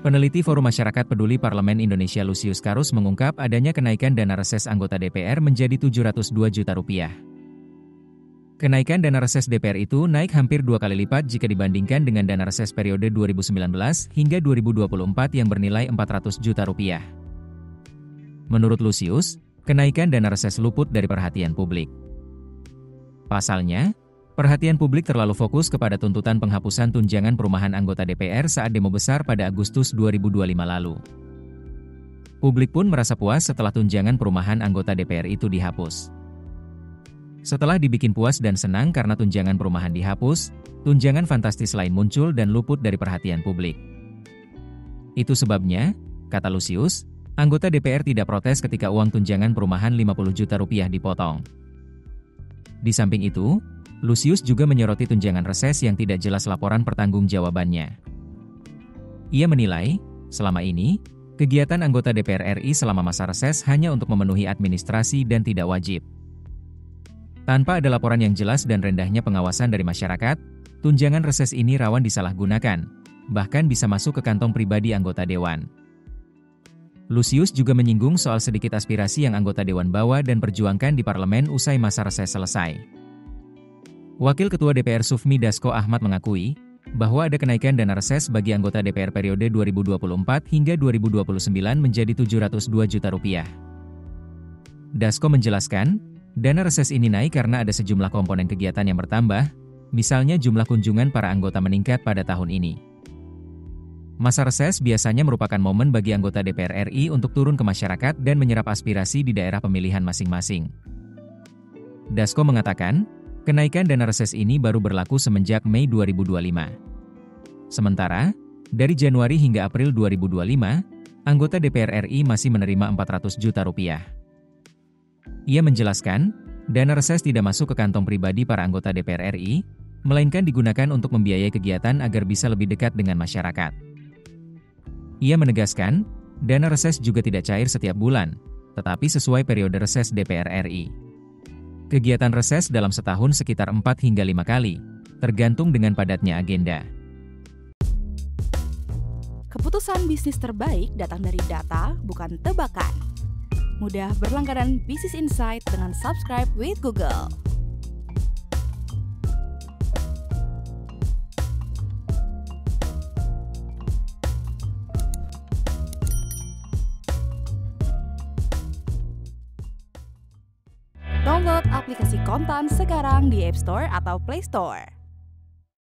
Peneliti Forum Masyarakat Peduli Parlemen Indonesia Lusius Karus mengungkap adanya kenaikan dana reses anggota DPR menjadi Rp702 juta. Kenaikan dana reses DPR itu naik hampir 2 kali lipat jika dibandingkan dengan dana reses periode 2019 hingga 2024 yang bernilai Rp400 juta. Menurut Lusius, kenaikan dana reses luput dari perhatian publik. Pasalnya, perhatian publik terlalu fokus kepada tuntutan penghapusan tunjangan perumahan anggota DPR saat demo besar pada Agustus 2025 lalu. Publik pun merasa puas setelah tunjangan perumahan anggota DPR itu dihapus. Setelah dibikin puas dan senang karena tunjangan perumahan dihapus, tunjangan fantastis lain muncul dan luput dari perhatian publik. Itu sebabnya, kata Lusius, anggota DPR tidak protes ketika uang tunjangan perumahan Rp50 juta dipotong. Di samping itu, Lusius juga menyoroti tunjangan reses yang tidak jelas laporan pertanggungjawabannya. Ia menilai, selama ini, kegiatan anggota DPR RI selama masa reses hanya untuk memenuhi administrasi dan tidak wajib. Tanpa ada laporan yang jelas dan rendahnya pengawasan dari masyarakat, tunjangan reses ini rawan disalahgunakan, bahkan bisa masuk ke kantong pribadi anggota dewan. Lusius juga menyinggung soal sedikit aspirasi yang anggota dewan bawa dan perjuangkan di parlemen usai masa reses selesai. Wakil Ketua DPR Sufmi Dasko Ahmad mengakui bahwa ada kenaikan dana reses bagi anggota DPR periode 2024 hingga 2029 menjadi Rp702 juta. Dasko menjelaskan, dana reses ini naik karena ada sejumlah komponen kegiatan yang bertambah, misalnya jumlah kunjungan para anggota meningkat pada tahun ini. Masa reses biasanya merupakan momen bagi anggota DPR RI untuk turun ke masyarakat dan menyerap aspirasi di daerah pemilihan masing-masing. Dasko mengatakan, kenaikan dana reses ini baru berlaku semenjak Mei 2025. Sementara, dari Januari hingga April 2025, anggota DPR RI masih menerima Rp400 juta. Ia menjelaskan, dana reses tidak masuk ke kantong pribadi para anggota DPR RI, melainkan digunakan untuk membiayai kegiatan agar bisa lebih dekat dengan masyarakat. Ia menegaskan, dana reses juga tidak cair setiap bulan, tetapi sesuai periode reses DPR RI. Kegiatan reses dalam setahun sekitar 4 hingga 5 kali, tergantung dengan padatnya agenda. Keputusan bisnis terbaik datang dari data, bukan tebakan. Mudah berlangganan Business Insight dengan subscribe with Google. Download aplikasi Kontan sekarang di App Store atau Play Store.